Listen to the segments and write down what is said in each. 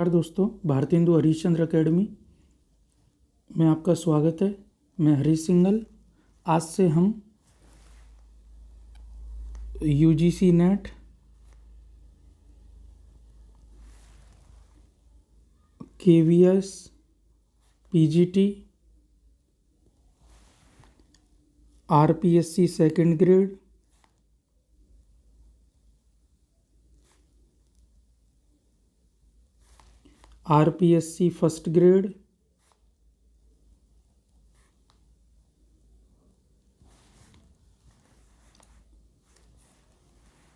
नमस्कार दोस्तों, भारतेंदु हरीशचंद्र एकेडमी में आपका स्वागत है। मैं हरीश सिंघल। आज से हम UGC net, KVS, PGT, RPSC second grade, RPSC first grade,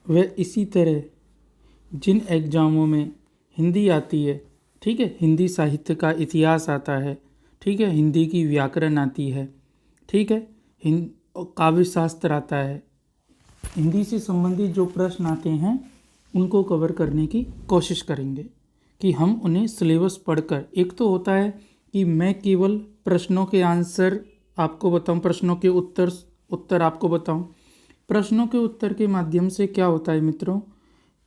व इसी तरह जिन एग्ज़ामों में हिंदी आती है, ठीक है, हिंदी साहित्य का इतिहास आता है, ठीक है, हिंदी की व्याकरण आती है, ठीक है, काव्य शास्त्र आता है, हिंदी से संबंधित जो प्रश्न आते हैं उनको कवर करने की कोशिश करेंगे कि हम उन्हें सिलेबस पढ़कर, एक तो होता है कि मैं केवल प्रश्नों के आंसर आपको बताऊं, प्रश्नों के उत्तर आपको बताऊं। प्रश्नों के उत्तर के माध्यम से क्या होता है मित्रों,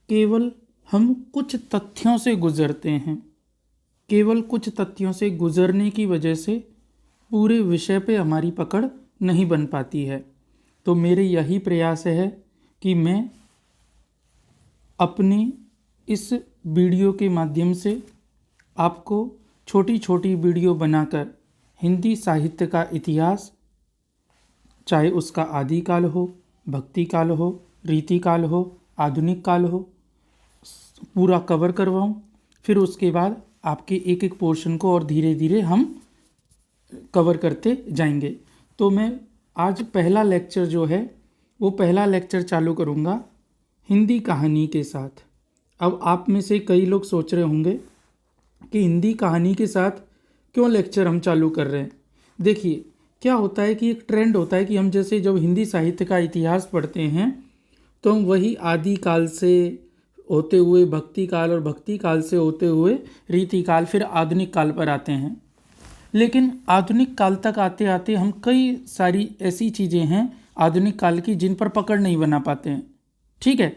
केवल हम कुछ तथ्यों से गुजरते हैं, केवल कुछ तथ्यों से गुजरने की वजह से पूरे विषय पे हमारी पकड़ नहीं बन पाती है। तो मेरे यही प्रयास है कि मैं अपने इस वीडियो के माध्यम से आपको छोटी छोटी वीडियो बनाकर हिंदी साहित्य का इतिहास, चाहे उसका आदिकाल हो, भक्ति काल हो, रीतिकाल हो, आधुनिक काल हो, पूरा कवर करवाऊं। फिर उसके बाद आपके एक एक पोर्शन को और धीरे धीरे हम कवर करते जाएंगे। तो मैं आज पहला लेक्चर जो है वो पहला लेक्चर चालू करूंगा हिंदी कहानी के साथ। अब आप में से कई लोग सोच रहे होंगे कि हिंदी कहानी के साथ क्यों लेक्चर हम चालू कर रहे हैं। देखिए, क्या होता है कि एक ट्रेंड होता है कि हम जैसे जब हिंदी साहित्य का इतिहास पढ़ते हैं तो हम वही आदि काल से होते हुए भक्ति काल और भक्ति काल से होते हुए रीति काल, फिर आधुनिक काल पर आते हैं। लेकिन आधुनिक काल तक आते आते हम कई सारी ऐसी चीज़ें हैं आधुनिक काल की जिन पर पकड़ नहीं बना पाते हैं। ठीक है,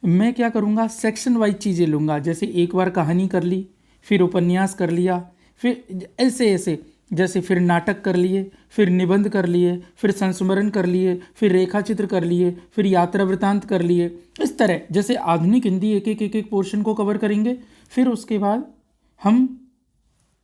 मैं क्या करूँगा, सेक्शन वाइज चीज़ें लूँगा। जैसे एक बार कहानी कर ली, फिर उपन्यास कर लिया, फिर ऐसे ऐसे, जैसे फिर नाटक कर लिए, फिर निबंध कर लिए, फिर संस्मरण कर लिए, फिर रेखा चित्र कर लिए, फिर यात्रा वृतांत कर लिए। इस तरह जैसे आधुनिक हिंदी एक एक पोर्शन को कवर करेंगे। फिर उसके बाद हम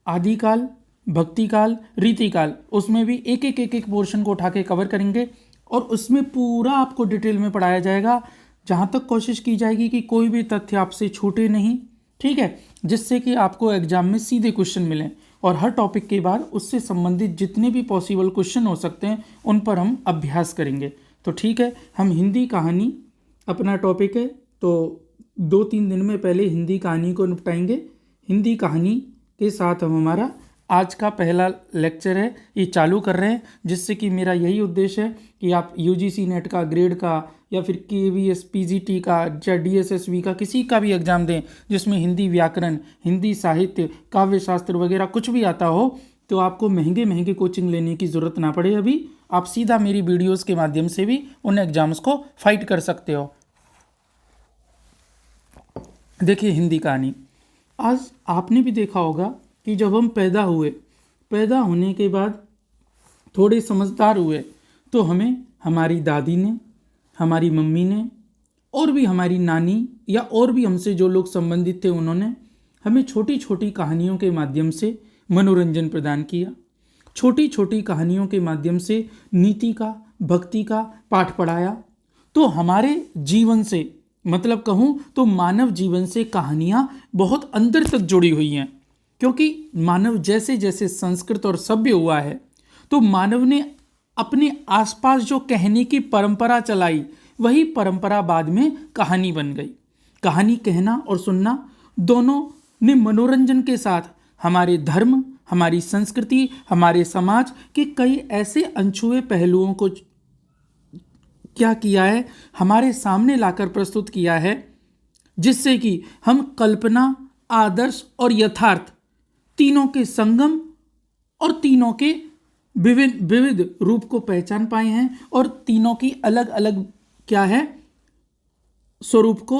आदिकाल, भक्तिकाल, रीतिकाल, उसमें भी एक एक पोर्शन को उठा के कवर करेंगे और उसमें पूरा आपको डिटेल में पढ़ाया जाएगा। जहाँ तक कोशिश की जाएगी कि कोई भी तथ्य आपसे छूटे नहीं, ठीक है, जिससे कि आपको एग्जाम में सीधे क्वेश्चन मिलें। और हर टॉपिक के बाद उससे संबंधित जितने भी पॉसिबल क्वेश्चन हो सकते हैं उन पर हम अभ्यास करेंगे। तो ठीक है, हम हिंदी कहानी अपना टॉपिक है, तो 2-3 दिन में पहले हिंदी कहानी को निपटाएंगे। हिंदी कहानी के साथ हम हमारा आज का पहला लेक्चर है ये चालू कर रहे हैं, जिससे कि मेरा यही उद्देश्य है कि आप यूजीसी नेट का, ग्रेड का, या फिर केवीएस, पीजीटी का, या डीएसएसबी का किसी का भी एग्जाम दें जिसमें हिंदी व्याकरण, हिंदी साहित्य, काव्य शास्त्र वगैरह कुछ भी आता हो, तो आपको महंगे महंगे कोचिंग लेने की ज़रूरत ना पड़े। अभी आप सीधा मेरी वीडियोज़ के माध्यम से भी उन एग्जाम्स को फाइट कर सकते हो। देखिए, हिंदी कहानी, आज आपने भी देखा होगा कि जब हम पैदा होने के बाद थोड़े समझदार हुए तो हमें हमारी दादी ने, हमारी मम्मी ने, और भी हमारी नानी, या और भी हमसे जो लोग संबंधित थे, उन्होंने हमें छोटी छोटी कहानियों के माध्यम से मनोरंजन प्रदान किया। छोटी छोटी कहानियों के माध्यम से नीति का, भक्ति का पाठ पढ़ाया। तो हमारे जीवन से, मतलब कहूँ तो मानव जीवन से कहानियाँ बहुत अंदर तक जुड़ी हुई हैं। क्योंकि मानव जैसे जैसे संस्कृत और सभ्य हुआ है तो मानव ने अपने आसपास जो कहने की परंपरा चलाई, वही परंपरा बाद में कहानी बन गई। कहानी कहना और सुनना दोनों ने मनोरंजन के साथ हमारे धर्म, हमारी संस्कृति, हमारे समाज के कई ऐसे अनछुए पहलुओं को क्या किया है, हमारे सामने लाकर प्रस्तुत किया है, जिससे कि हम कल्पना, आदर्श और यथार्थ तीनों के संगम और तीनों के विविध रूप को पहचान पाए हैं और तीनों की अलग अलग क्या है स्वरूप को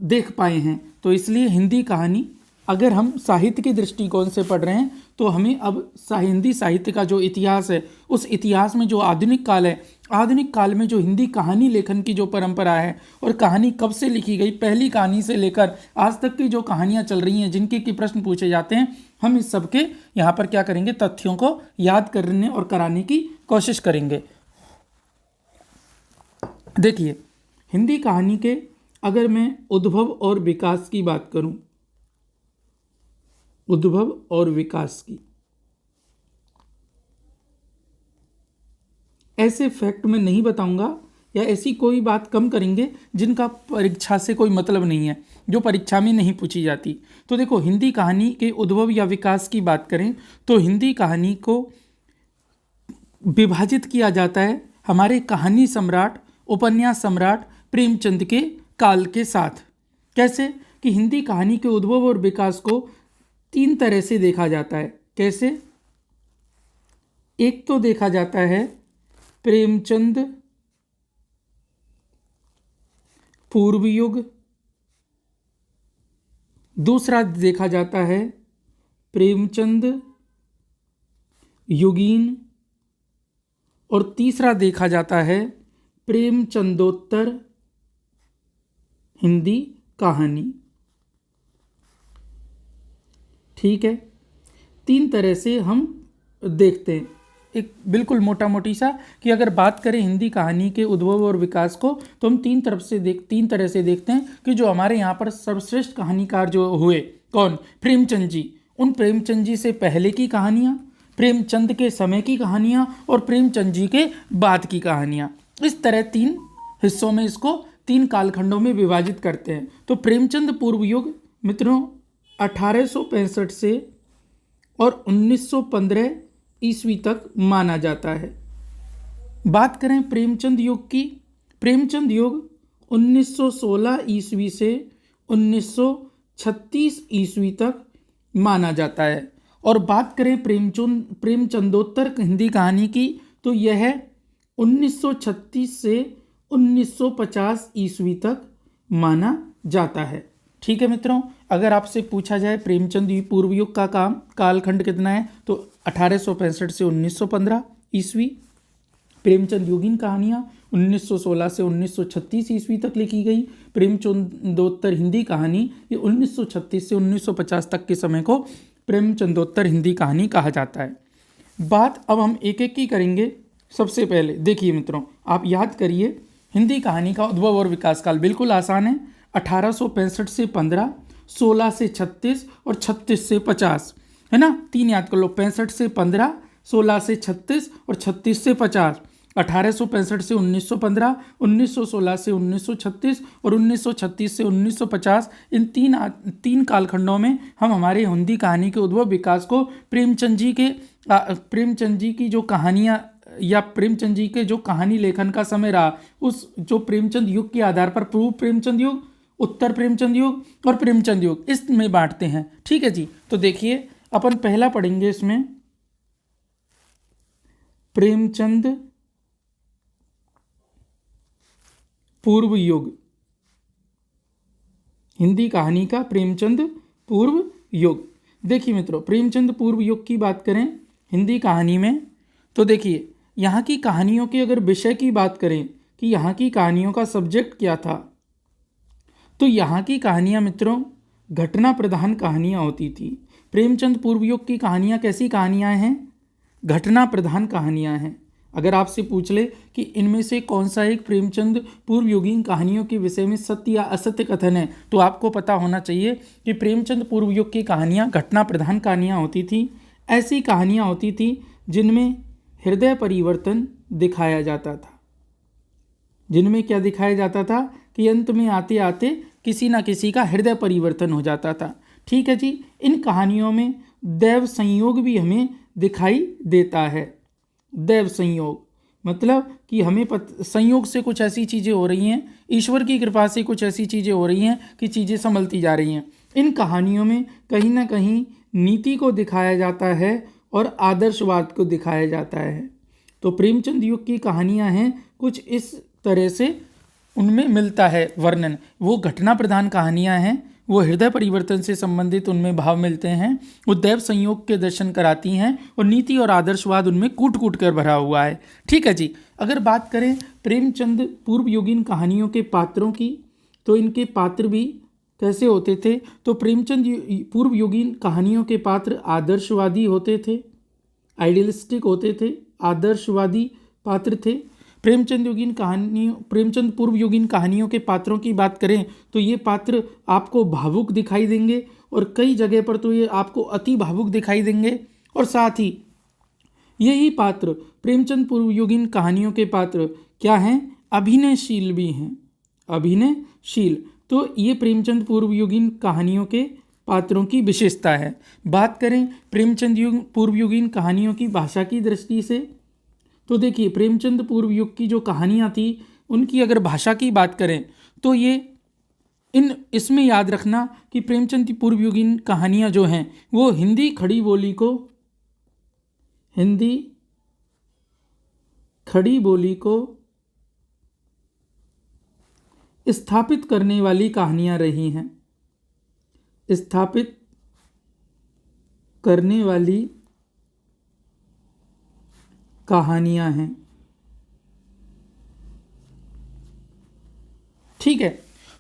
देख पाए हैं। तो इसलिए हिंदी कहानी अगर हम साहित्य के दृष्टिकोण से पढ़ रहे हैं तो हमें अब हिंदी साहित्य का जो इतिहास है, उस इतिहास में जो आधुनिक काल है, आधुनिक काल में जो हिंदी कहानी लेखन की जो परंपरा है और कहानी कब से लिखी गई, पहली कहानी से लेकर आज तक की जो कहानियाँ चल रही हैं, जिनके की प्रश्न पूछे जाते हैं, हम इस सब के यहाँ पर क्या करेंगे, तथ्यों को याद करने और कराने की कोशिश करेंगे। देखिए, हिंदी कहानी के अगर मैं उद्भव और विकास की बात करूं, उद्भव और विकास की, ऐसे फैक्ट मैं नहीं बताऊंगा या ऐसी कोई बात कम करेंगे जिनका परीक्षा से कोई मतलब नहीं है, जो परीक्षा में नहीं पूछी जाती। तो देखो, हिंदी कहानी के उद्भव या विकास की बात करें तो हिंदी कहानी को विभाजित किया जाता है हमारे कहानी सम्राट, उपन्यास सम्राट प्रेमचंद के काल के साथ। कैसे कि हिंदी कहानी के उद्भव और विकास को 3 तरह से देखा जाता है। कैसे? एक तो देखा जाता है प्रेमचंद पूर्व युग, दूसरा देखा जाता है प्रेमचंद युगीन, और तीसरा देखा जाता है प्रेमचंदोत्तर हिंदी कहानी। ठीक है, 3 तरह से हम देखते हैं। एक बिल्कुल मोटा मोटी सा कि अगर बात करें हिंदी कहानी के उद्भव और विकास को, तो हम 3 तरह से देखते हैं कि जो हमारे यहाँ पर सर्वश्रेष्ठ कहानीकार जो हुए, कौन? प्रेमचंद जी। उन प्रेमचंद जी से पहले की कहानियाँ, प्रेमचंद के समय की कहानियाँ और प्रेमचंद जी के बाद की कहानियाँ, इस तरह 3 हिस्सों में इसको 3 कालखंडों में विभाजित करते हैं। तो प्रेमचंद पूर्व युग मित्रों 1865 से और 1915 ईस्वी तक माना जाता है। बात करें प्रेमचंद युग की, प्रेमचंद युग 1916 ईस्वी से 1936 ईस्वी तक माना जाता है। और बात करें प्रेमचंदोत्तर हिंदी कहानी की, तो यह 1936 से 1950 ईस्वी तक माना जाता है। ठीक है मित्रों, अगर आपसे पूछा जाए प्रेमचंद पूर्व युग का कालखंड कितना है, तो 1865 से 1915 ईस्वी। प्रेमचंद युगीन कहानियाँ 1916 से 1936 ईस्वी तक लिखी गई। प्रेमचंदोत्तर हिंदी कहानी ये 1936 से 1950 तक के समय को प्रेमचंदोत्तर हिंदी कहानी कहा जाता है। बात अब हम एक एक की करेंगे। सबसे पहले देखिए मित्रों, आप याद करिए हिंदी कहानी का उद्भव और विकास काल बिल्कुल आसान है। 1865 से 15, 16 से 36 और 36 से 50, है ना? 3 याद कर लो, 65 से 15, 16 से 36 और 36 से 50। 1865 से 1915, 1916 से 1936 और 1936 से 1950, इन 3 कालखंडों में हम हमारे हिंदी कहानी के उद्भव विकास को प्रेमचंद जी की जो कहानियाँ या प्रेमचंद जी के जो कहानी लेखन का समय रहा, उस जो प्रेमचंद युग के आधार पर पूर्व प्रेमचंद युग, उत्तर प्रेमचंद युग और प्रेमचंद युग, इसमें बांटते हैं। ठीक है जी, तो देखिए अपन पहला पढ़ेंगे इसमें प्रेमचंद पूर्व युग, हिंदी कहानी का प्रेमचंद पूर्व युग। देखिए मित्रों, प्रेमचंद पूर्व युग की बात करें हिंदी कहानी में, तो देखिए यहाँ की कहानियों के अगर विषय की बात करें कि यहाँ की कहानियों का सब्जेक्ट क्या था, तो यहाँ की कहानियाँ मित्रों घटना प्रधान कहानियाँ होती थी। प्रेमचंद पूर्व युग की कहानियाँ कैसी कहानियाँ हैं? घटना प्रधान कहानियाँ हैं। अगर आपसे पूछ ले कि इनमें से कौन सा एक प्रेमचंद पूर्व युगीन कहानियों के विषय में सत्य या असत्य कथन है, तो आपको पता होना चाहिए कि प्रेमचंद पूर्व युग की कहानियाँ घटना प्रधान कहानियाँ होती थी। ऐसी कहानियाँ होती थी जिनमें हृदय परिवर्तन दिखाया जाता था। जिनमें क्या दिखाया जाता था कि अंत में आते आते किसी ना किसी का हृदय परिवर्तन हो जाता था। ठीक है जी, इन कहानियों में दैव संयोग भी हमें दिखाई देता है। दैव संयोग मतलब कि हमें संयोग से कुछ ऐसी चीज़ें हो रही हैं, ईश्वर की कृपा से कुछ ऐसी चीज़ें हो रही हैं कि चीज़ें संभलती जा रही हैं। इन कहानियों में कहीं ना कहीं नीति को दिखाया जाता है और आदर्शवाद को दिखाया जाता है। तो प्रेमचंद युग की कहानियाँ हैं कुछ इस तरह से, उनमें मिलता है वर्णन। वो घटना प्रधान कहानियाँ हैं, वो हृदय परिवर्तन से संबंधित उनमें भाव मिलते हैं, वो दैव संयोग के दर्शन कराती हैं और नीति और आदर्शवाद उनमें कूट कूट कर भरा हुआ है। ठीक है जी। अगर बात करें प्रेमचंद पूर्व योगीन कहानियों के पात्रों की, तो इनके पात्र भी कैसे होते थे? तो प्रेमचंद पूर्व योगीन कहानियों के पात्र आदर्शवादी होते थे, आइडियलिस्टिक होते थे, आदर्शवादी पात्र थे। प्रेमचंद पूर्व योगीन कहानियों के पात्रों की बात करें तो ये पात्र आपको भावुक दिखाई देंगे और कई जगह पर तो ये आपको अति भावुक दिखाई देंगे। और साथ ही यही पात्र प्रेमचंद पूर्व योगीन कहानियों के पात्र क्या हैं? अभिनयशील भी हैं, अभिनयशील। तो ये प्रेमचंद पूर्व योगीन कहानियों के पात्रों की विशेषता है। बात करें प्रेमचंद पूर्व योगीन कहानियों की भाषा की दृष्टि से, तो देखिए प्रेमचंद पूर्व युग की जो कहानियाँ थी उनकी अगर भाषा की बात करें तो ये इसमें याद रखना कि प्रेमचंद पूर्व युगीन कहानियाँ जो हैं वो हिंदी खड़ी बोली को स्थापित करने वाली कहानियाँ रही हैं, स्थापित करने वाली कहानियाँ हैं। ठीक है,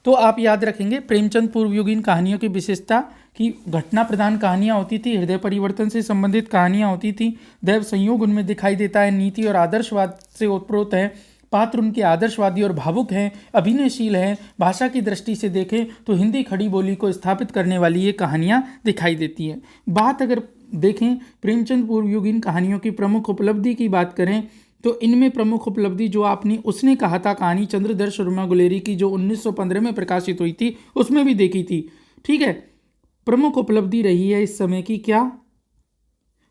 तो आप याद रखेंगे प्रेमचंद पूर्व युगीन कहानियों की विशेषता कि घटना प्रधान कहानियाँ होती थी, हृदय परिवर्तन से संबंधित कहानियाँ होती थी, दैव संयोग उनमें दिखाई देता है, नीति और आदर्शवाद से ओतप्रोत है, पात्र उनके आदर्शवादी और भावुक हैं, अभिनयशील हैं। भाषा की दृष्टि से देखें तो हिंदी खड़ी बोली को स्थापित करने वाली ये कहानियाँ दिखाई देती हैं। बात अगर देखें प्रेमचंद पूर्व युगीन कहानियों की प्रमुख उपलब्धि की बात करें तो इनमें प्रमुख उपलब्धि जो उसने कहा था कहानी चंद्रधर शर्मा गुलेरी की जो 1915 में प्रकाशित हुई थी उसमें भी देखी थी। ठीक है, प्रमुख उपलब्धि रही है इस समय की क्या?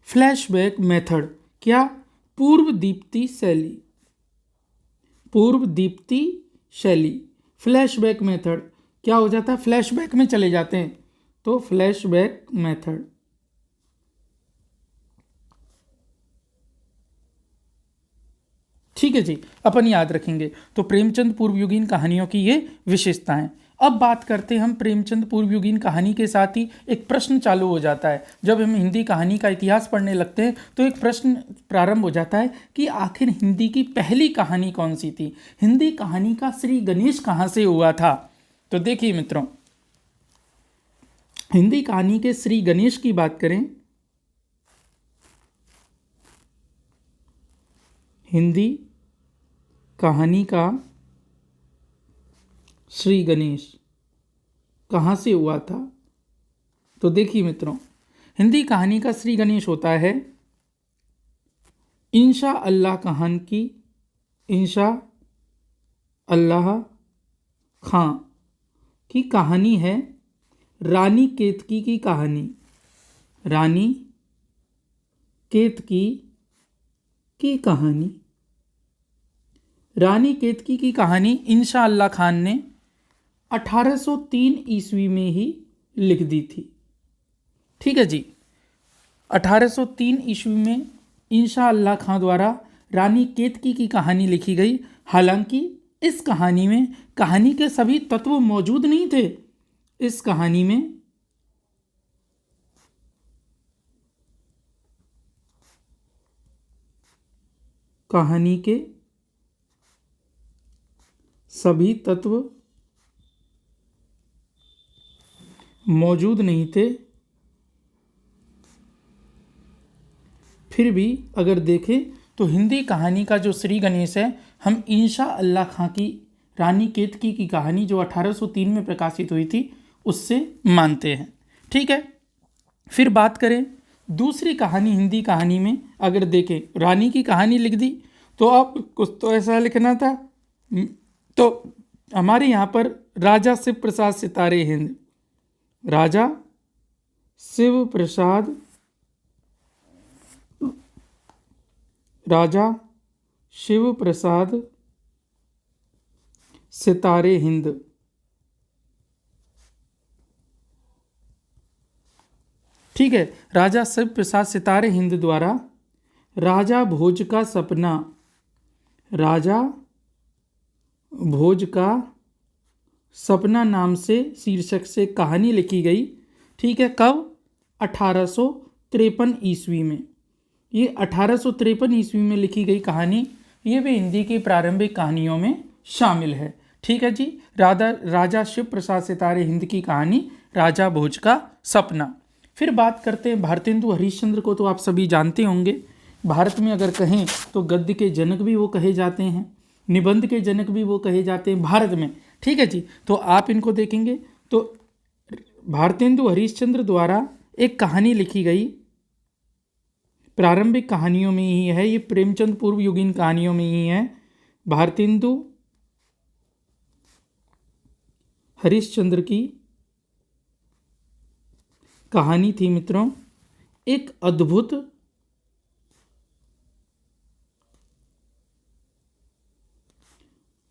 Flashback method. क्या? पूर्व दीप्ति शैली। फ्लैशबैक मेथड क्या हो जाता है? फ्लैशबैक में चले जाते हैं, तो फ्लैशबैक मेथड। ठीक है जी, अपन याद रखेंगे। तो प्रेमचंद पूर्व युगीन कहानियों की ये विशेषताएं। अब बात करते हैं हम प्रेमचंद पूर्व युगीन कहानी के साथ ही एक प्रश्न चालू हो जाता है। जब हम हिंदी कहानी का इतिहास पढ़ने लगते हैं तो एक प्रश्न प्रारंभ हो जाता है कि आखिर हिंदी की पहली कहानी कौन सी थी? हिंदी कहानी का श्री गणेश कहाँ से हुआ था? तो देखिए मित्रों, हिंदी कहानी के श्री गणेश की बात करें, हिंदी कहानी का श्री गणेश कहाँ से हुआ था? तो देखिए मित्रों, हिंदी कहानी का श्री गणेश होता है इंशा अल्लाह खां की कहानी है। रानी केतकी की कहानी, रानी केतकी की कहानी, रानी केतकी की कहानी इंशा अल्लाह खान ने 1803 ईस्वी में ही लिख दी थी। ठीक है जी, 1803 ईस्वी में इंशा अल्लाह खान द्वारा रानी केतकी की कहानी लिखी गई। हालांकि इस कहानी में कहानी के सभी तत्व मौजूद नहीं थे। इस कहानी में कहानी के सभी तत्व मौजूद नहीं थे। फिर भी अगर देखें तो हिंदी कहानी का जो श्री गणेश है, हम इंशा अल्लाह खां की रानी केतकी की कहानी जो 1803 में प्रकाशित हुई थी उससे मानते हैं। ठीक है, फिर बात करें दूसरी कहानी हिंदी कहानी में, अगर देखें रानी की कहानी लिख दी तो अब कुछ तो ऐसा लिखना था। तो हमारे यहाँ पर राजा शिव प्रसाद सितारे हिंद, राजा शिव प्रसाद, राजा शिव प्रसाद सितारे हिंद, ठीक है, राजा शिव प्रसाद सितारे हिंद द्वारा राजा भोज का सपना, राजा भोज का सपना नाम से शीर्षक से कहानी लिखी गई। ठीक है, कब? 1853 ईस्वी में। ये 1853 ईस्वी में लिखी गई कहानी, ये भी हिंदी की प्रारंभिक कहानियों में शामिल है। ठीक है जी। राजा शिव प्रसाद सितारे हिंद की कहानी राजा भोज का सपना। फिर बात करते हैं भारतेंदु हरिश्चंद्र को, तो आप सभी जानते होंगे। भारत में अगर कहें तो गद्य के जनक भी वो कहे जाते हैं, निबंध के जनक भी वो कहे जाते हैं भारत में। ठीक है जी। तो आप इनको देखेंगे तो भारतेंदु हरिश्चंद्र द्वारा एक कहानी लिखी गई, प्रारंभिक कहानियों में ही है, ये प्रेमचंद पूर्व युगीन कहानियों में ही है। भारतेंदु हरिश्चंद्र की कहानी थी मित्रों, एक अद्भुत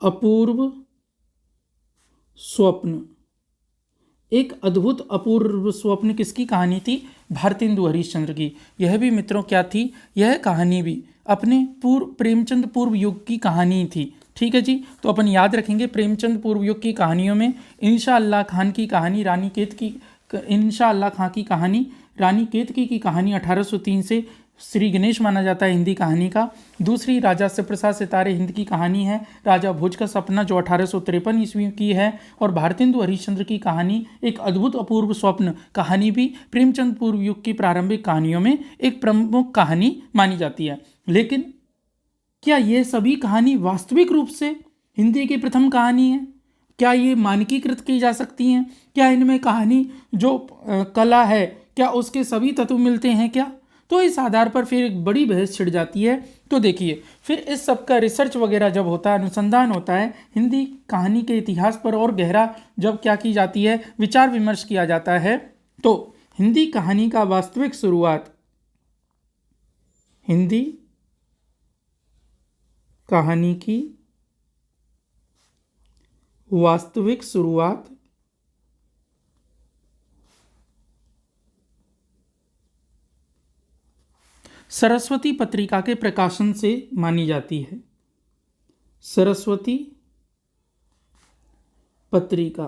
अपूर्व स्वप्न। एक अद्भुत अपूर्व स्वप्न किसकी कहानी थी? भारतेंदु हरिश्चंद्र की। यह भी मित्रों क्या थी? यह कहानी भी अपने प्रेमचंद पूर्व युग की कहानी थी। ठीक है जी। तो अपन याद रखेंगे प्रेमचंद पूर्व युग की कहानियों में इंशाअल्लाह खान की कहानी रानी केतकी की कहानी 1803 से श्री गणेश माना जाता है हिंदी कहानी का। दूसरी राजा शिव प्रसाद सितारे हिंद की कहानी है राजा भोज का सपना, जो 1853 ईस्वी की है। और भारतेंदु हरिश्चंद्र की कहानी एक अद्भुत अपूर्व स्वप्न कहानी भी प्रेमचंद पूर्व युग की प्रारंभिक कहानियों में एक प्रमुख कहानी मानी जाती है। लेकिन क्या ये सभी कहानी वास्तविक रूप से हिंदी की प्रथम कहानी है? क्या ये मानकीकृत की जा सकती हैं? क्या इनमें कहानी जो कला है, क्या उसके सभी तत्व मिलते हैं क्या? तो इस आधार पर फिर एक बड़ी बहस छिड़ जाती है। तो देखिए, फिर इस सब का रिसर्च वगैरह जब होता है, अनुसंधान होता है, हिंदी कहानी के इतिहास पर और गहरा जब क्या की जाती है, विचार विमर्श किया जाता है, तो हिंदी कहानी का वास्तविक शुरुआत, हिंदी कहानी की वास्तविक शुरुआत सरस्वती पत्रिका के प्रकाशन से मानी जाती है। सरस्वती पत्रिका,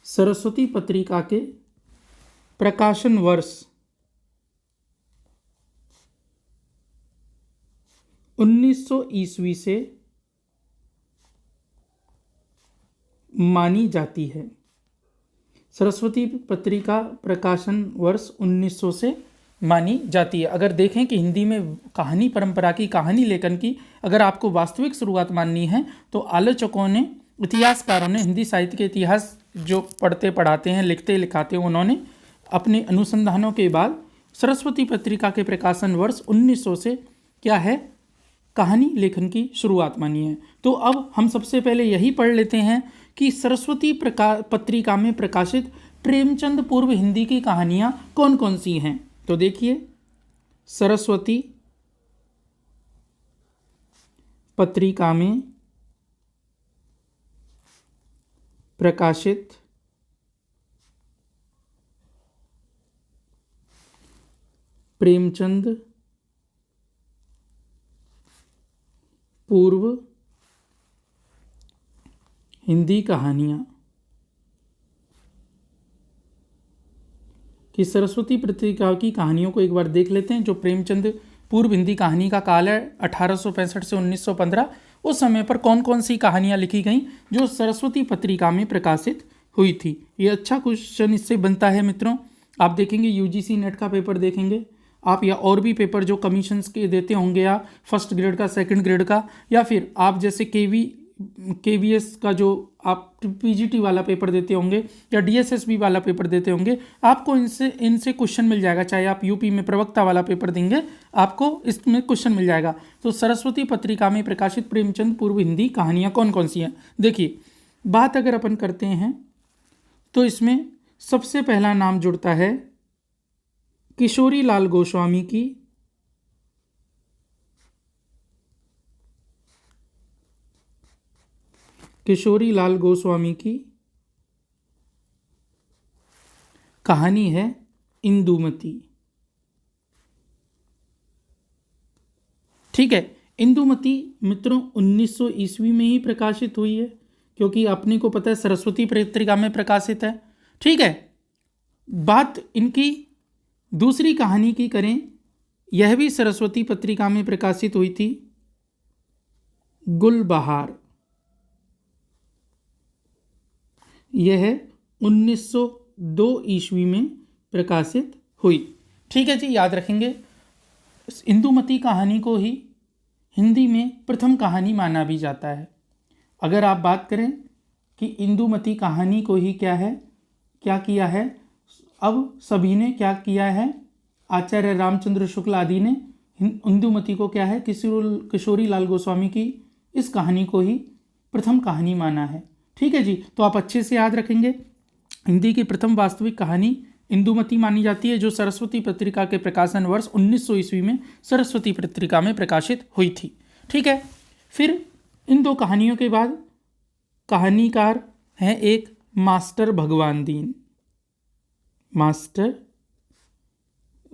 सरस्वती पत्रिका के प्रकाशन वर्ष 1900 ईस्वी से मानी जाती है। सरस्वती पत्रिका प्रकाशन वर्ष 1900 से मानी जाती है। अगर देखें कि हिंदी में कहानी परंपरा की, कहानी लेखन की अगर आपको वास्तविक शुरुआत माननी है, तो आलोचकों ने, इतिहासकारों ने, हिंदी साहित्य के इतिहास जो पढ़ते पढ़ाते हैं, लिखते लिखाते हैं, उन्होंने अपने अनुसंधानों के बाद सरस्वती पत्रिका के प्रकाशन वर्ष 1900 से क्या है, कहानी लेखन की शुरुआत मानी है। तो अब हम सबसे पहले यही पढ़ लेते हैं कि सरस्वती पत्रिका में प्रकाशित प्रेमचंद पूर्व हिंदी की कहानियाँ कौन कौन सी हैं। तो देखिए, सरस्वती पत्रिका में प्रकाशित प्रेमचंद पूर्व हिंदी कहानियाँ कि सरस्वती पत्रिका की कहानियों को एक बार देख लेते हैं। जो प्रेमचंद पूर्व हिंदी कहानी का काल है 1865 से 1915, उस समय पर कौन कौन सी कहानियाँ लिखी गईं जो सरस्वती पत्रिका में प्रकाशित हुई थी। ये अच्छा क्वेश्चन इससे बनता है मित्रों। आप देखेंगे यूजीसी नेट का पेपर देखेंगे आप, या और भी पेपर जो कमीशंस के देते होंगे, या फर्स्ट ग्रेड का, सेकंड ग्रेड का, या फिर आप जैसे केवीएस का जो आप पीजीटी वाला पेपर देते होंगे या डीएसएसबी वाला पेपर देते होंगे, आपको इनसे क्वेश्चन मिल जाएगा। चाहे आप यूपी में प्रवक्ता वाला पेपर देंगे, आपको इसमें क्वेश्चन मिल जाएगा। तो सरस्वती पत्रिका में प्रकाशित प्रेमचंद पूर्व हिंदी कहानियाँ कौन कौन सी हैं। देखिए, बात अगर अपन करते हैं तो इसमें सबसे पहला नाम जुड़ता है किशोरी लाल गोस्वामी की कहानी है इंदुमती। ठीक है, इंदुमती मित्रों 1900 ईस्वी में ही प्रकाशित हुई है। क्योंकि अपने को पता है सरस्वती पत्रिका में प्रकाशित है। ठीक है, बात इनकी दूसरी कहानी की करें, यह भी सरस्वती पत्रिका में प्रकाशित हुई थी, गुलबहार। यह 1902 ईस्वी में प्रकाशित हुई। ठीक है जी, याद रखेंगे। इंदुमती कहानी को ही हिंदी में प्रथम कहानी माना भी जाता है। अगर आप बात करें कि इंदुमती कहानी को ही क्या किया है, अब सभी ने क्या किया है, आचार्य रामचंद्र शुक्ल आदि ने इंदुमती को किशोरी लाल गोस्वामी की इस कहानी को ही प्रथम कहानी माना है। ठीक है जी, तो आप अच्छे से याद रखेंगे, हिंदी की प्रथम वास्तविक कहानी इंदुमती मानी जाती है, जो सरस्वती पत्रिका के प्रकाशन वर्ष 1900 ईस्वी में सरस्वती पत्रिका में प्रकाशित हुई थी। ठीक है, फिर इन दो कहानियों के बाद कहानीकार हैं एक मास्टर भगवान दीन। मास्टर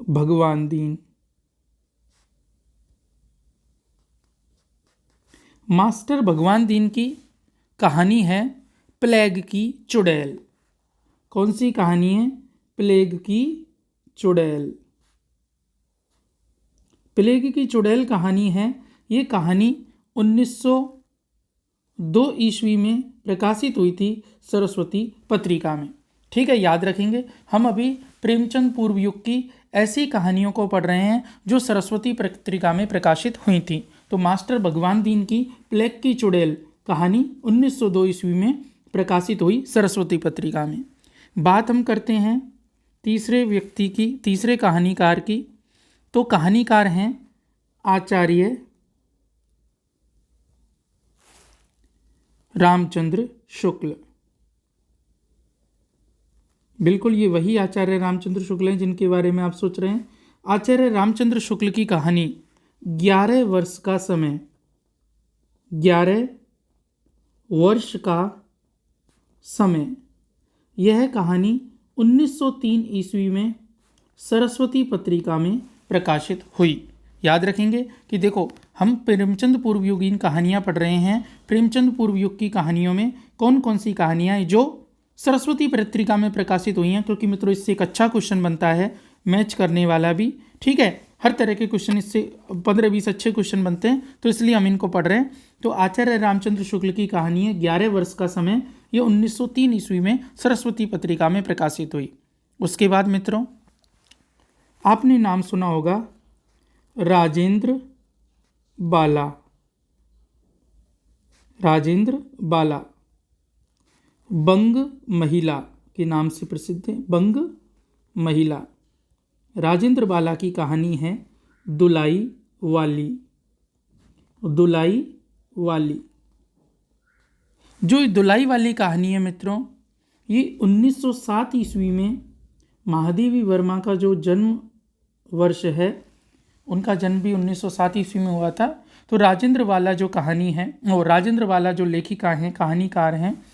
भगवान दीन। मास्टर भगवान दीन की कहानी है प्लेग की चुड़ैल। कौन सी कहानी है? प्लेग की चुड़ैल। प्लेग की चुड़ैल कहानी है। ये कहानी 1902 ईस्वी में प्रकाशित हुई थी सरस्वती पत्रिका में। ठीक है, याद रखेंगे। हम अभी प्रेमचंद पूर्व युग की ऐसी कहानियों को पढ़ रहे हैं जो सरस्वती पत्रिका में प्रकाशित हुई थी। तो मास्टर भगवान दीन की प्लेग की चुड़ैल कहानी 1902 ईस्वी में प्रकाशित हुई सरस्वती पत्रिका में। बात हम करते हैं तीसरे व्यक्ति की, तीसरे कहानीकार की। तो कहानीकार हैं आचार्य रामचंद्र शुक्ल। बिल्कुल, ये वही आचार्य रामचंद्र शुक्ल हैं जिनके बारे में आप सोच रहे हैं। आचार्य रामचंद्र शुक्ल की कहानी 11 वर्ष का समय, 11 वर्ष का समय, यह कहानी 1903 ईस्वी में सरस्वती पत्रिका में प्रकाशित हुई। याद रखेंगे कि देखो, हम प्रेमचंद पूर्व युगीन कहानियाँ पढ़ रहे हैं। प्रेमचंद पूर्व युग की कहानियों में कौन कौन सी कहानियाँ हैं जो सरस्वती पत्रिका में प्रकाशित हुई हैं, क्योंकि मित्रों इससे एक अच्छा क्वेश्चन बनता है, मैच करने वाला भी। ठीक है, हर तरह के क्वेश्चन इससे 15-20 अच्छे क्वेश्चन बनते हैं, तो इसलिए हम इनको पढ़ रहे हैं। तो आचार्य रामचंद्र शुक्ल की कहानी है 11 वर्ष का समय, ये 1903 ईस्वी में सरस्वती पत्रिका में प्रकाशित हुई। उसके बाद मित्रों, आपने नाम सुना होगा राजेंद्र बाला। राजेंद्र बाला बंग महिला के नाम से प्रसिद्ध है। बंग महिला। राजेंद्र बाला की कहानी है दुलाई वाली। दुलाई वाली। जो दुलाई वाली कहानी है मित्रों, ये 1907 ईस्वी में महादेवी वर्मा का जो जन्म वर्ष है, उनका जन्म भी 1907 ईस्वी में हुआ था। तो राजेंद्र बाला जो कहानी है, और राजेंद्र बाला जो लेखिका हैं, कहानीकार हैं,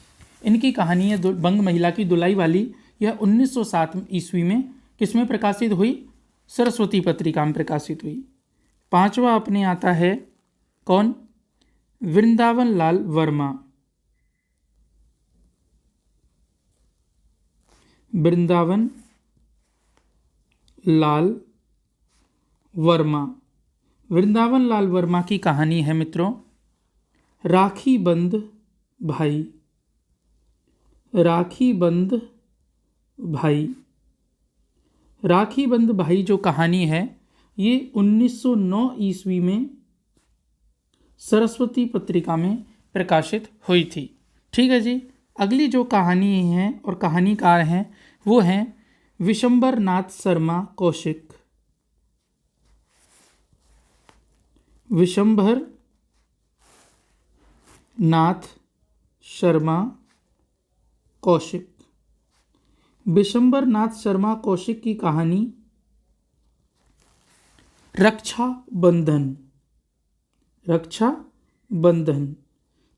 इनकी कहानी है बंग महिला की दुलाई वाली। यह 1907 ईस्वी में किसमें प्रकाशित हुई? सरस्वती पत्रिका में प्रकाशित हुई। पांचवा अपने आता है कौन? वृंदावन लाल वर्मा। वृंदावन लाल वर्मा। वृंदावन लाल वर्मा की कहानी है मित्रों राखी बंद भाई। राखी बंद भाई। राखी बंद भाई जो कहानी है, ये 1909 ईस्वी में सरस्वती पत्रिका में प्रकाशित हुई थी। ठीक है जी। अगली जो कहानी है और कहानीकार हैं वो हैं विशंबर नाथ शर्मा कौशिक। विशंबर नाथ शर्मा कौशिक। विशंबर नाथ शर्मा कौशिक की कहानी रक्षा बंधन। रक्षा बंधन।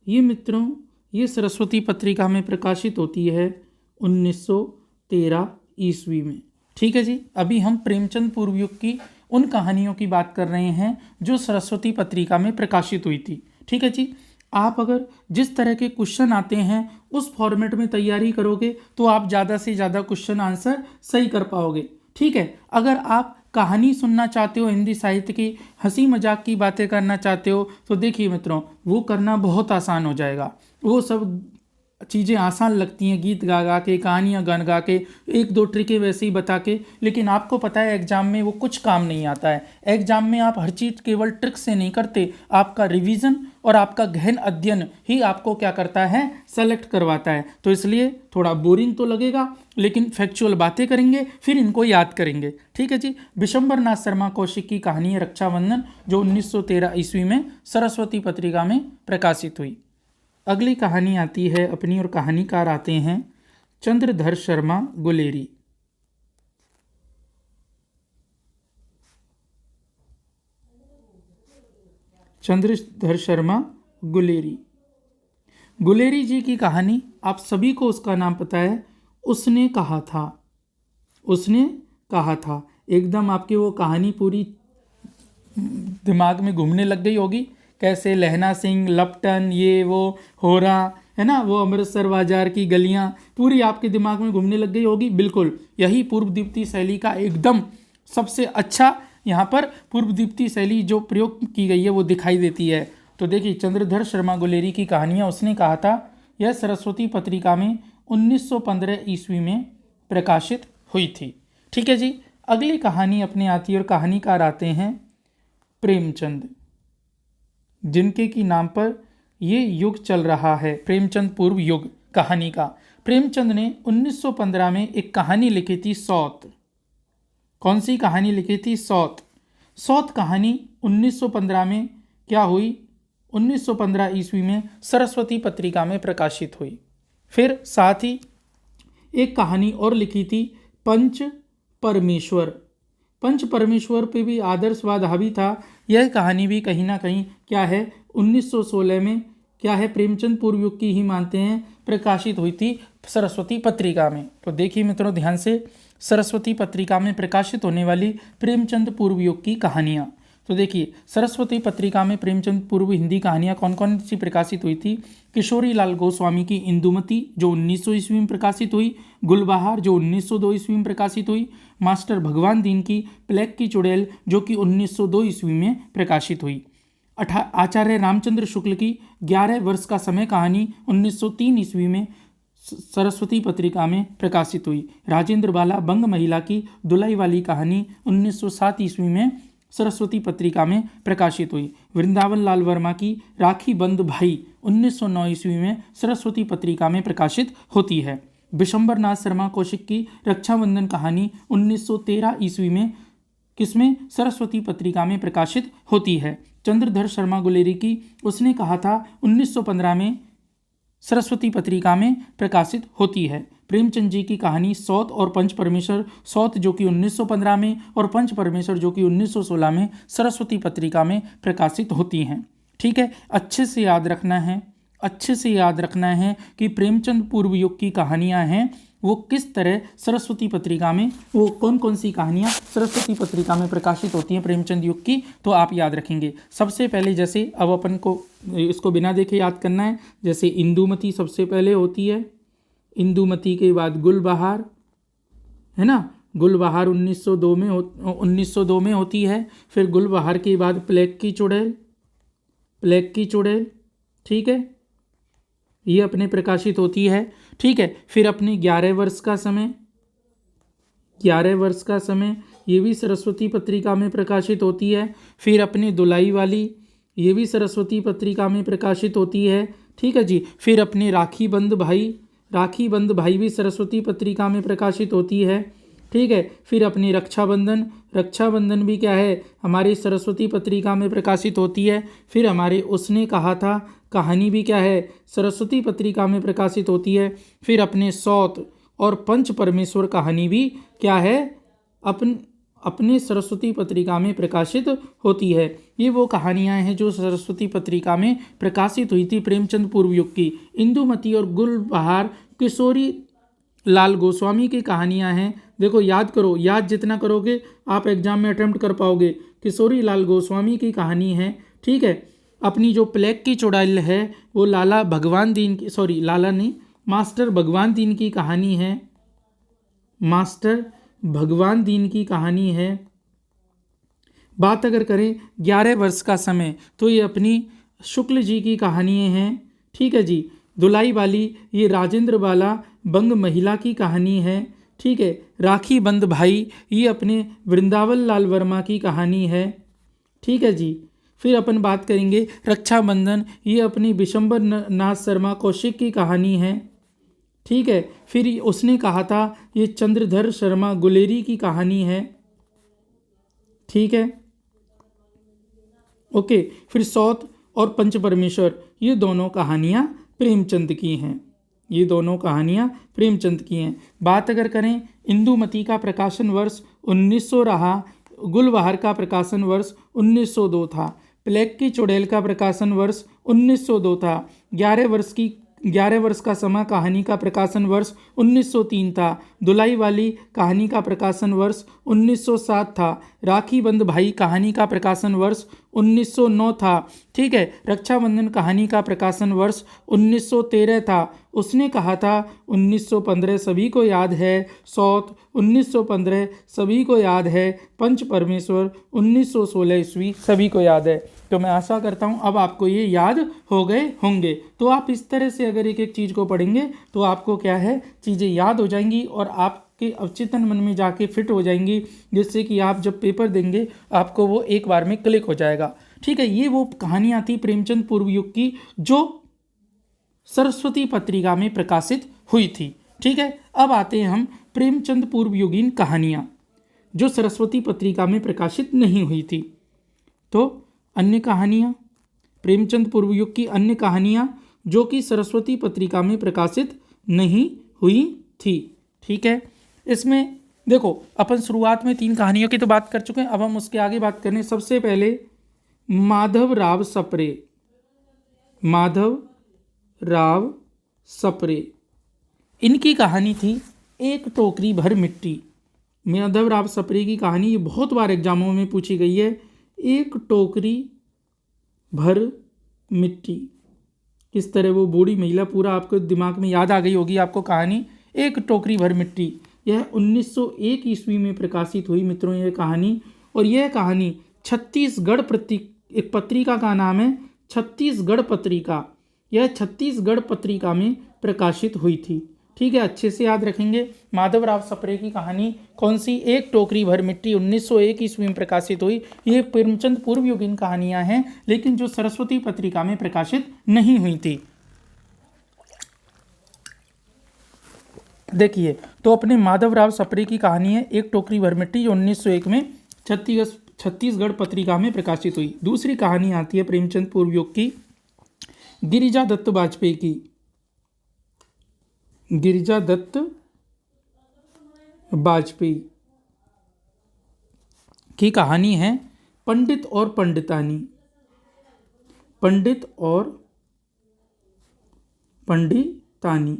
ये मित्रों, ये सरस्वती पत्रिका में प्रकाशित होती है 1913 ईस्वी में। ठीक है जी। अभी हम प्रेमचंद पूर्व युग की उन कहानियों की बात कर रहे हैं जो सरस्वती पत्रिका में प्रकाशित हुई थी। ठीक है जी। आप अगर जिस तरह के क्वेश्चन आते हैं उस फॉर्मेट में तैयारी करोगे तो आप ज़्यादा से ज़्यादा क्वेश्चन आंसर सही कर पाओगे। ठीक है, अगर आप कहानी सुनना चाहते हो, हिंदी साहित्य की हंसी मजाक की बातें करना चाहते हो, तो देखिए मित्रों, वो करना बहुत आसान हो जाएगा। वो सब चीज़ें आसान लगती हैं, गीत गा गा के, कहानियाँ गन गा के, एक दो ट्रिकें वैसे ही बता के, लेकिन आपको पता है एग्जाम में वो कुछ काम नहीं आता है। एग्जाम में आप हर चीज़ केवल ट्रिक से नहीं करते, आपका रिवीजन और आपका गहन अध्ययन ही आपको क्या करता है, सेलेक्ट करवाता है। तो इसलिए थोड़ा बोरिंग तो लगेगा, लेकिन फैक्चुअल बातें करेंगे, फिर इनको याद करेंगे। ठीक है जी। विशंबर नाथ शर्मा कौशिक की कहानी है रक्षाबंधन, जो 1913 ईस्वी में सरस्वती पत्रिका में प्रकाशित हुई। अगली कहानी आती है अपनी, और कहानीकार आते हैं चंद्रधर शर्मा गुलेरी। चंद्रधर शर्मा गुलेरी। गुलेरी जी की कहानी, आप सभी को उसका नाम पता है, उसने कहा था। उसने कहा था, एकदम आपकी वो कहानी पूरी दिमाग में घूमने लग गई होगी। कैसे लहना सिंह, लपटन, ये वो होरा, है ना, वो अमृतसर बाजार की गलियां पूरी आपके दिमाग में घूमने लग गई होगी। बिल्कुल यही पूर्वदीप्ति शैली का एकदम सबसे अच्छा, यहाँ पर पूर्वदीप्ति शैली जो प्रयोग की गई है वो दिखाई देती है। तो देखिए, चंद्रधर शर्मा गुलेरी की कहानियाँ उसने कहा था, यह सरस्वती पत्रिका में 1915 ईस्वी में प्रकाशित हुई थी। ठीक है जी। अगली कहानी अपने आती है, और कहानीकार आते हैं प्रेमचंद, जिनके की नाम पर ये युग चल रहा है, प्रेमचंद पूर्व युग कहानी का। प्रेमचंद ने 1915 में एक कहानी लिखी थी, सौत। कौन सी कहानी लिखी थी? सौत। सौत कहानी 1915 में क्या हुई? 1915 ईस्वी में सरस्वती पत्रिका में प्रकाशित हुई। फिर साथ ही एक कहानी और लिखी थी, पंच परमेश्वर। पंच परमेश्वर पे भी आदर्शवाद हावी था। यह कहानी भी कहीं ना कहीं क्या है, 1916 में क्या है, प्रेमचंद पूर्व युग की ही मानते हैं, प्रकाशित हुई थी सरस्वती पत्रिका में। तो देखिए मित्रों ध्यान से, सरस्वती पत्रिका में प्रकाशित होने वाली प्रेमचंद पूर्व युग की कहानियाँ। तो देखिए, सरस्वती पत्रिका में प्रेमचंद पूर्व हिंदी कहानियाँ कौन कौन सी प्रकाशित हुई थी? किशोरी लाल गोस्वामी की इंदुमती, जो 1900 ईस्वी में प्रकाशित हुई। गुलबहार, जो 1902 ईस्वी में प्रकाशित हुई। मास्टर भगवान दीन की प्लेग की चुड़ैल, जो कि 1902 ईस्वी में प्रकाशित हुई। आचार्य रामचंद्र शुक्ल की 11 वर्ष का समय कहानी 1903 ईस्वी में सरस्वती पत्रिका में प्रकाशित हुई। राजेंद्र बाला बंग महिला की दुलाई वाली कहानी 1907 ईस्वी में सरस्वती पत्रिका में प्रकाशित हुई। वृंदावन लाल वर्मा की राखी बंद भाई 1909 ईस्वी में सरस्वती पत्रिका में प्रकाशित होती है। विशंबर नाथ शर्मा कौशिक की रक्षाबंधन कहानी 1913 ईस्वी में किसमें? सरस्वती पत्रिका में प्रकाशित होती है। चंद्रधर शर्मा गुलेरी की उसने कहा था 1915 में सरस्वती पत्रिका में प्रकाशित होती है। प्रेमचंद जी की कहानी सौत और पंच परमेश्वर, सौत जो कि 1915 में और पंच परमेश्वर जो कि 1916 में सरस्वती पत्रिका में प्रकाशित होती हैं। ठीक है, अच्छे से याद रखना है, अच्छे से याद रखना है कि प्रेमचंद पूर्व युग की कहानियां हैं वो किस तरह सरस्वती पत्रिका में, वो कौन कौन सी कहानियां सरस्वती पत्रिका में प्रकाशित होती हैं प्रेमचंद युग की, तो आप याद रखेंगे। सबसे पहले जैसे अब अपन को इसको बिना देखे याद करना है। जैसे इंदुमती सबसे पहले होती है, इंदुमती के बाद गुलबहार, है ना, गुलबहार 1902 में होती है। फिर गुलबहार के बाद प्लेग की चुड़ैल, प्लेग की चुड़ैल, ठीक है, ये अपने प्रकाशित होती है। ठीक है, फिर अपने 11 वर्ष का समय, 11 वर्ष का समय ये भी सरस्वती पत्रिका में प्रकाशित होती है। फिर अपने दुलाई वाली, ये भी सरस्वती पत्रिका में प्रकाशित होती है। ठीक है जी। फिर अपने राखी बंद भाई, राखी बंद भाई भी सरस्वती पत्रिका में प्रकाशित होती है। ठीक है, फिर अपनी रक्षाबंधन, रक्षाबंधन भी क्या है, हमारी सरस्वती पत्रिका में प्रकाशित होती है। फिर हमारे उसने कहा था कहानी भी क्या है, सरस्वती पत्रिका में प्रकाशित होती है। फिर अपने सौत और पंच परमेश्वर कहानी भी क्या है, अपने सरस्वती पत्रिका में प्रकाशित होती है। ये वो कहानियाँ हैं जो सरस्वती पत्रिका में प्रकाशित हुई थी प्रेमचंद पूर्व युग की। इंदुमती और गुलबहार किशोरी लाल गोस्वामी की कहानियाँ हैं। देखो याद करो, याद जितना करोगे आप एग्जाम में अटेम्प्ट कर पाओगे। किशोरी लाल गोस्वामी की कहानी है। ठीक है, अपनी जो प्लेग की चुड़ैल है वो लाला भगवान दीन की, सॉरी लाला नहीं, मास्टर भगवान दीन की कहानी है, मास्टर भगवान दीन की कहानी है। बात अगर करें 11 वर्ष का समय, तो ये अपनी शुक्ल जी की कहानियाँ हैं। ठीक है जी। दुलाई वाली ये राजेंद्र वाला बंग महिला की कहानी है। ठीक है। राखी बंद भाई ये अपने वृंदावन लाल वर्मा की कहानी है। ठीक है जी। फिर अपन बात करेंगे रक्षाबंधन, ये अपनी विशंबर नाथ शर्मा कौशिक की कहानी है। ठीक है। फिर उसने कहा था ये चंद्रधर शर्मा गुलेरी की कहानी है। ठीक है। ओके। फिर सौत और पंच परमेश्वर ये दोनों कहानियाँ प्रेमचंद की हैं, ये दोनों कहानियाँ प्रेमचंद की हैं। बात अगर करें इंदुमती का प्रकाशन वर्ष 1900 रहा, गुलबहार का प्रकाशन वर्ष 1902 था, प्लेग की चुड़ैल का प्रकाशन वर्ष 1902 था, 11 वर्ष का समा कहानी का प्रकाशन वर्ष 1903 था, दुलाई वाली कहानी का प्रकाशन वर्ष 1907 था, राखी बंद भाई कहानी का प्रकाशन वर्ष 1909 था। ठीक है। रक्षाबंधन कहानी का प्रकाशन वर्ष 1913 था। उसने कहा था 1915 सभी को याद है, सौत 1915 सभी को याद है, पंच परमेश्वर 1916 ईस्वी सभी को याद है। तो मैं आशा करता हूँ अब आपको ये याद हो गए होंगे। तो आप इस तरह से अगर एक एक चीज़ को पढ़ेंगे तो आपको क्या है, चीज़ें याद हो जाएंगी और आपके अवचेतन मन में जाके फिट हो जाएंगी, जिससे कि आप जब पेपर देंगे आपको वो एक बार में क्लिक हो जाएगा। ठीक है। ये वो कहानियाँ थी प्रेमचंद पूर्व युग की जो सरस्वती पत्रिका में प्रकाशित हुई थी। ठीक है। अब आते हैं हम प्रेमचंद पूर्व युगीन कहानियाँ जो सरस्वती पत्रिका में प्रकाशित नहीं हुई थी। तो अन्य कहानियाँ, प्रेमचंद पूर्व युग की अन्य कहानियाँ जो कि सरस्वती पत्रिका में प्रकाशित नहीं हुई थी। ठीक है। इसमें देखो अपन शुरुआत में 3 कहानियों की तो बात कर चुके हैं, अब हम उसके आगे बात करें। सबसे पहले माधव राव सप्रे, माधव राव सप्रे, इनकी कहानी थी एक टोकरी भर मिट्टी। माधव राव सप्रे की कहानी ये बहुत बार एग्जामों में पूछी गई है। एक टोकरी भर मिट्टी, किस तरह वो बूढ़ी महिला, पूरा आपको दिमाग में याद आ गई होगी आपको कहानी एक टोकरी भर मिट्टी। यह 1901 ईस्वी में प्रकाशित हुई मित्रों यह कहानी, और यह कहानी छत्तीसगढ़ एक पत्रिका का नाम है छत्तीसगढ़ पत्रिका, यह छत्तीसगढ़ पत्रिका में प्रकाशित हुई थी। ठीक है। अच्छे से याद रखेंगे। माधवराव सप्रे की कहानी कौन सी, एक टोकरी भर मिट्टी, 1901 ईस्वी में प्रकाशित हुई। ये प्रेमचंद पूर्व युगीन कहानियां हैं, लेकिन जो सरस्वती पत्रिका में प्रकाशित नहीं हुई थी। देखिए तो अपने माधवराव सप्रे की कहानी है एक टोकरी भर मिट्टी, जो 1901 में छत्तीसगढ़ पत्रिका में प्रकाशित हुई। दूसरी कहानी आती है प्रेमचंद पूर्व युग की गिरिजा दत्त वाजपेयी की, गिरिजा दत्त वाजपेयी की कहानी है पंडित और पंडितानी, पंडित और पंडितानी।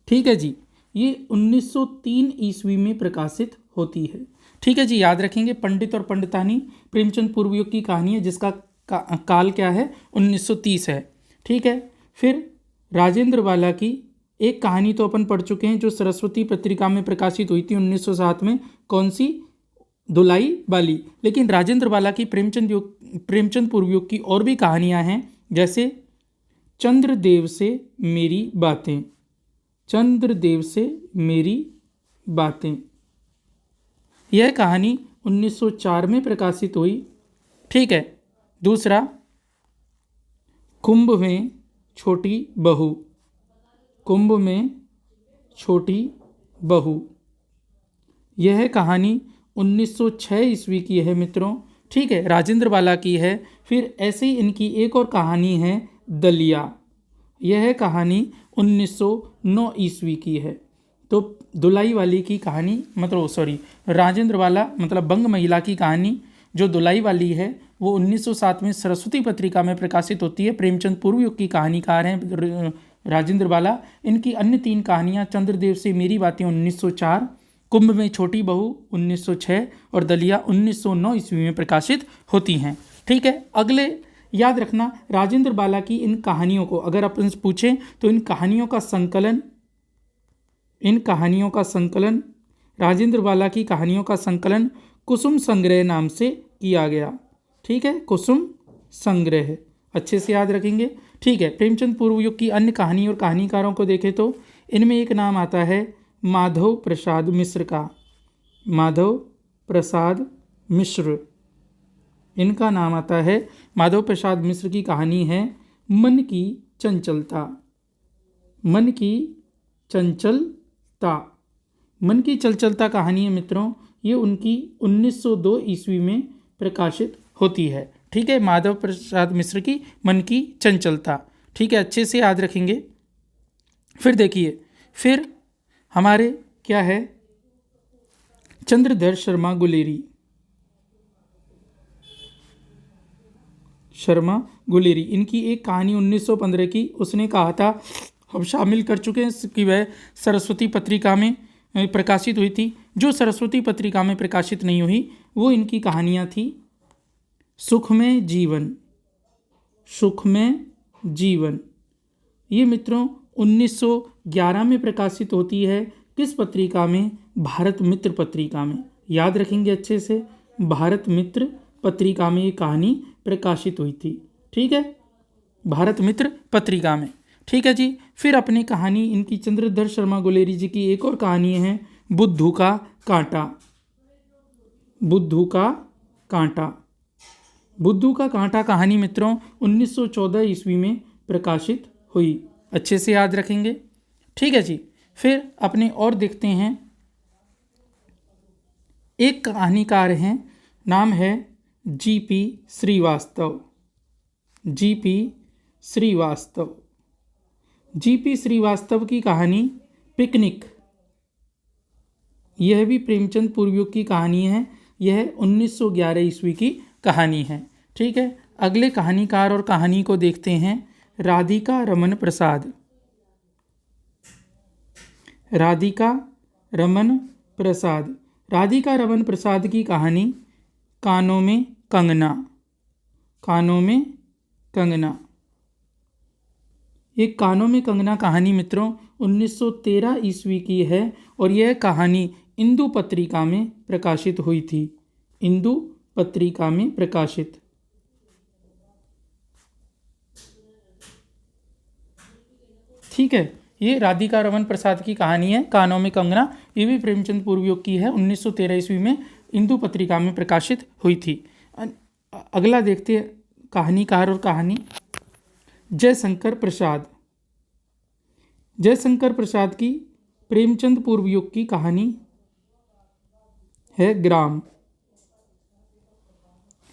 ठीक है जी। ये 1903 ईस्वी में प्रकाशित होती है। ठीक है जी। याद रखेंगे पंडित और पंडितानी प्रेमचंद पूर्व युग की कहानी है, जिसका काल क्या है, 1930 है। ठीक है। फिर राजेंद्र वाला की एक कहानी तो अपन पढ़ चुके हैं जो सरस्वती पत्रिका में प्रकाशित हुई थी 1907 में, कौन सी, दुलाई वाली। लेकिन राजेंद्र वाला की प्रेमचंद पूर्व युग की और भी कहानियां हैं, जैसे चंद्रदेव से मेरी बातें, चंद्रदेव से मेरी बातें, यह कहानी 1904 में प्रकाशित हुई। ठीक है। दूसरा कुंभ में छोटी बहू, कुंभ में छोटी बहू, यह कहानी 1906 ईस्वी की है मित्रों। ठीक है। राजेंद्र वाला की है। फिर ऐसे ही इनकी एक और कहानी है दलिया, यह कहानी 1909 ईस्वी की है। तो दुलाई वाली की कहानी राजेंद्र वाला बंग महिला की कहानी जो दुलाई वाली है वो 1907 में सरस्वती पत्रिका में प्रकाशित होती है। प्रेमचंद पूर्व युग की कहानीकार हैं राजेंद्र वाला। इनकी अन्य 3 कहानियाँ चंद्रदेव से मेरी बातें 1904, कुंभ में छोटी बहू 1906 और दलिया 1909 ईस्वी में प्रकाशित होती हैं। ठीक है। अगले याद रखना, राजेंद्र बाला की इन कहानियों को अगर अपन से पूछें तो इन कहानियों का संकलन राजेंद्र बाला की कहानियों का संकलन कुसुम संग्रह नाम से किया गया। ठीक है, कुसुम संग्रह अच्छे से याद रखेंगे। ठीक है, प्रेमचंद पूर्व युग की अन्य कहानी और कहानीकारों को देखें तो इनमें एक नाम आता है माधव प्रसाद मिश्र का। माधव प्रसाद मिश्र, इनका नाम आता है। माधव प्रसाद मिश्र की कहानी है मन की चंचलता। मन की चंचलता, मन की चंचलता कहानी है मित्रों, ये उनकी 1902 ईस्वी में प्रकाशित होती है। ठीक है, माधव प्रसाद मिश्र की मन की चंचलता। ठीक है, अच्छे से याद रखेंगे। फिर देखिए, फिर हमारे क्या है, चंद्रधर शर्मा गुलेरी, इनकी एक कहानी 1915 की उसने कहा था, हम शामिल कर चुके हैं कि वह सरस्वती पत्रिका में प्रकाशित हुई थी। जो सरस्वती पत्रिका में प्रकाशित नहीं हुई वो इनकी कहानियाँ थी सुख में जीवन। ये मित्रों 1911 में प्रकाशित होती है। किस पत्रिका में? भारत मित्र पत्रिका में। याद रखेंगे अच्छे से, भारत मित्र पत्रिका में ये कहानी प्रकाशित हुई थी। ठीक है, भारत मित्र पत्रिका में। ठीक है जी। फिर अपनी कहानी इनकी चंद्रधर शर्मा गुलेरी जी की एक और कहानी है बुद्धू का कांटा। बुद्धू का कांटा कहानी मित्रों 1914 ईस्वी में प्रकाशित हुई। अच्छे से याद रखेंगे। ठीक है जी। फिर अपने और देखते हैं, एक कहानीकार हैं, नाम है जीपी श्रीवास्तव। जीपी श्रीवास्तव की कहानी पिकनिक, यह भी प्रेमचंद पूर्व युग की कहानी है। यह 1911 ईस्वी की कहानी है। ठीक है, अगले कहानीकार और कहानी को देखते हैं, राधिका रमन प्रसाद। राधिका रमन प्रसाद की कहानी कानों में कंगना। एक कानों में कंगना कहानी मित्रों 1913 ईस्वी की है और यह कहानी इंदु पत्रिका में प्रकाशित हुई थी। इंदु पत्रिका में प्रकाशित। ठीक है, ये राधिका रमन प्रसाद की कहानी है कानों में कंगना। ये भी प्रेमचंद पूर्व युग की है, 1913 ईस्वी में इंदु पत्रिका में प्रकाशित हुई थी। अगला देखते हैं कहानीकार और कहानी, जयशंकर प्रसाद की प्रेमचंद पूर्व युग की कहानी है ग्राम।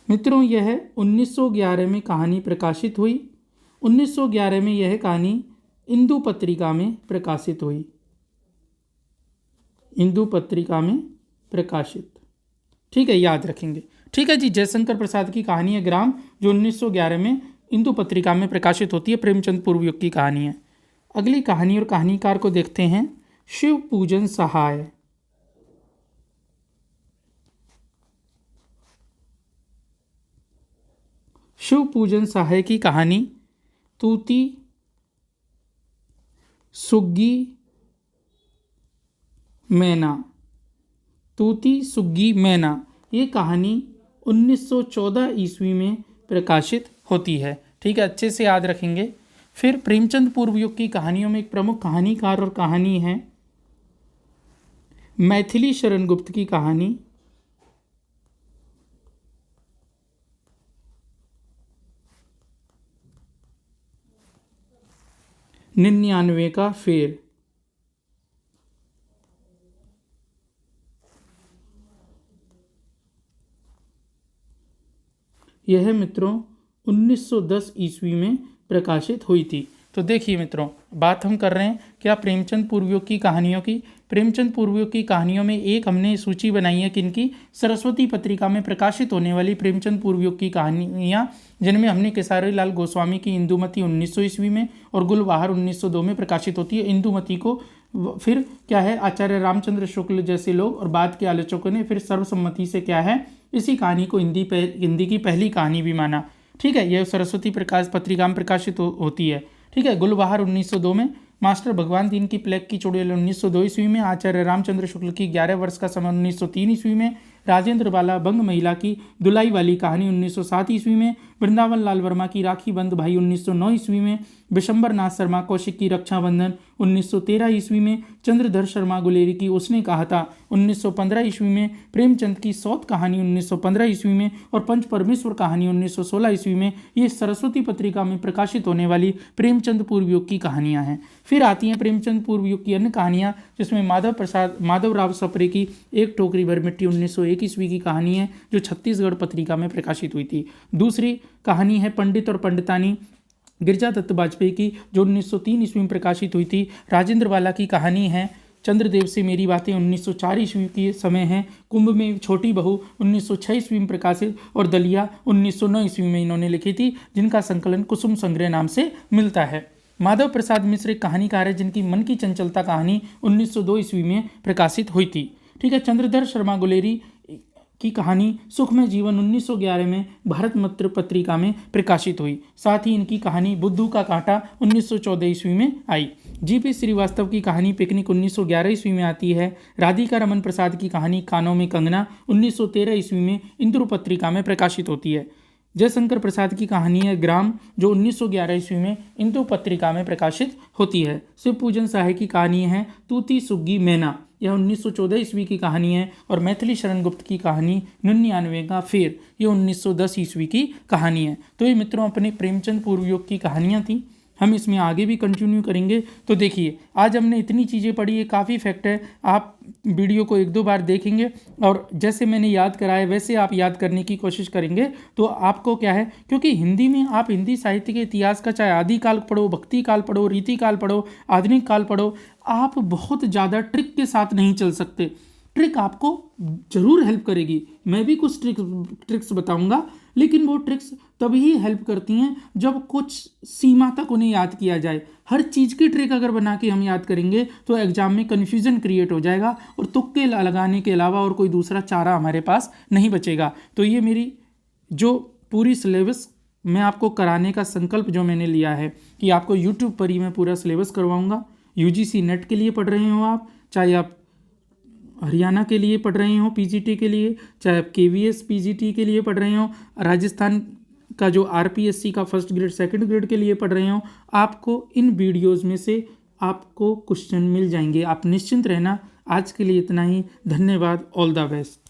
मित्रों यह 1911 में कहानी प्रकाशित हुई। 1911 में यह कहानी इंदु पत्रिका में प्रकाशित हुई। इंदु पत्रिका में प्रकाशित। ठीक है, याद रखेंगे। ठीक है जी। जयशंकर प्रसाद की कहानी है ग्राम, जो 1911 में इंदु पत्रिका में प्रकाशित होती है। प्रेमचंद पूर्व युग की कहानी है। अगली कहानी और कहानीकार को देखते हैं, शिव पूजन सहाय। शिव पूजन सहाय की कहानी तूती सुग्गी मैना। ये कहानी 1914 ईस्वी में प्रकाशित होती है। ठीक है, अच्छे से याद रखेंगे। फिर प्रेमचंद पूर्व युग की कहानियों में एक प्रमुख कहानीकार और कहानी है मैथिली शरण गुप्त की कहानी। 99 का फेर। यह मित्रों 1910 ईस्वी में प्रकाशित हुई थी। तो देखिए मित्रों, बात हम कर रहे हैं क्या प्रेमचंद पूर्व युग की कहानियों की। प्रेमचंद पूर्व युग की कहानियों में एक हमने सूची बनाई है किनकी, सरस्वती पत्रिका में प्रकाशित होने वाली प्रेमचंद पूर्व युग की कहानियाँ, जिनमें हमने केसारी लाल गोस्वामी की इंदुमती 1900 ईस्वी में और गुलबहार 1902 में प्रकाशित होती है। इंदुमती को फिर क्या है आचार्य रामचंद्र शुक्ल जैसे लोग और बाद के आलोचकों ने फिर सर्वसम्मति से क्या है इसी कहानी को हिंदी की पहली कहानी भी माना। ठीक है, यह सरस्वती प्रकाश पत्रिका में प्रकाशित होती है। ठीक है, गुलबहार 1902 में, मास्टर भगवान दीन की प्लेग की चुड़ैल 1902 ईस्वी में, आचार्य रामचंद्र शुक्ल की 11 वर्ष का समय 1903 ईस्वी में, राजेंद्र बाला बंग महिला की दुलाई वाली कहानी 1907 ईस्वी में, वृंदावन लाल वर्मा की राखी बंद भाई 1909 ईस्वी में, विशंबर नाथ शर्मा कौशिक की रक्षाबंधन 1913 ईस्वी में, चंद्रधर शर्मा गुलेरी की उसने कहा था 1915 ईस्वी में, प्रेमचंद की सौत कहानी 1915 ईस्वी में और पंच परमेश्वर कहानी 1916 ईस्वी में। ये सरस्वती पत्रिका में प्रकाशित होने वाली प्रेमचंद पूर्व युग की कहानियाँ हैं। फिर आती हैं प्रेमचंद पूर्व युग की अन्य कहानियाँ, जिसमें माधवराव सप्रे की एक टोकरी भर मिट्टी 1901 ईस्वी की कहानी है, जो छत्तीसगढ़ पत्रिका में प्रकाशित हुई थी। दूसरी कहानी है पंडित और पंडितानी गिरजा दत्त बाजपेयी की, जो 1903 ईस्वी में प्रकाशित हुई थी। राजेंद्र बाला की कहानी है चंद्रदेव से मेरी बातें 1904 ईस्वी की समय है। कुंभ में छोटी बहू 1906 ईस्वी में प्रकाशित और दलिया 1909 ईस्वी में इन्होंने लिखी थी, जिनका संकलन कुसुम संग्रह नाम से मिलता है। माधव प्रसाद मिश्र एक कहानीकार है, जिनकी मन की चंचलता कहानी 1902 ईस्वी में प्रकाशित हुई थी। ठीक है, चंद्रधर शर्मा गुलेरी की कहानी सुखमय जीवन 1911 में भारत मित्र पत्रिका में प्रकाशित हुई। साथ ही इनकी कहानी बुद्धू का कांटा 1914 ईस्वी में आई। जीपी श्रीवास्तव की कहानी पिकनिक 1911 ईस्वी में आती है। राधिका रमन प्रसाद की कहानी कानों में कंगना 1913 ईस्वी में इंद्र पत्रिका में प्रकाशित होती है। जयशंकर प्रसाद की कहानी है ग्राम, जो 1911 ईस्वी में इंदु पत्रिका में प्रकाशित होती है। शिव पूजन साहे की कहानी है तूती सुग्गी मैना, यह 1914 ईस्वी की कहानी है। और मैथिली शरण गुप्त की कहानी 99 का फेर, ये 1910 ईस्वी की कहानी है। तो ये मित्रों अपने प्रेमचंद पूर्व युग की कहानियाँ थी, हम इसमें आगे भी कंटिन्यू करेंगे। तो देखिए, आज हमने इतनी चीज़ें पढ़ी, ये काफ़ी फैक्ट है। आप वीडियो को 1-2 बार देखेंगे और जैसे मैंने याद कराया वैसे आप याद करने की कोशिश करेंगे, तो आपको क्या है, क्योंकि हिंदी में आप हिंदी साहित्य के इतिहास का चाहे आदिकाल पढ़ो, भक्ति काल पढ़ो, रीति काल पढ़ो, आधुनिक काल पढ़ो, आप बहुत ज़्यादा ट्रिक के साथ नहीं चल सकते। ट्रिक आपको ज़रूर हेल्प करेगी, मैं भी कुछ ट्रिक्स बताऊंगा, लेकिन वो ट्रिक्स तभी हेल्प करती हैं जब कुछ सीमा तक उन्हें याद किया जाए। हर चीज़ की ट्रिक अगर बना के हम याद करेंगे तो एग्जाम में कन्फ्यूजन क्रिएट हो जाएगा और तुक्के लगाने के अलावा और कोई दूसरा चारा हमारे पास नहीं बचेगा। तो ये मेरी जो पूरी सिलेबस मैं आपको कराने का संकल्प जो मैंने लिया है कि आपको यूट्यूब पर ही मैं पूरा सिलेबस करवाऊँगा। यूजीसी नेट के लिए पढ़ रहे हो आप, चाहे आप हरियाणा के लिए पढ़ रहे हो पीजीटी के लिए, चाहे आप केवीएस पीजीटी के लिए पढ़ रहे हो, राजस्थान का जो आरपीएससी का फर्स्ट ग्रेड सेकंड ग्रेड के लिए पढ़ रहे हो, आपको इन वीडियोस में से आपको क्वेश्चन मिल जाएंगे। आप निश्चिंत रहना। आज के लिए इतना ही, धन्यवाद, ऑल द बेस्ट।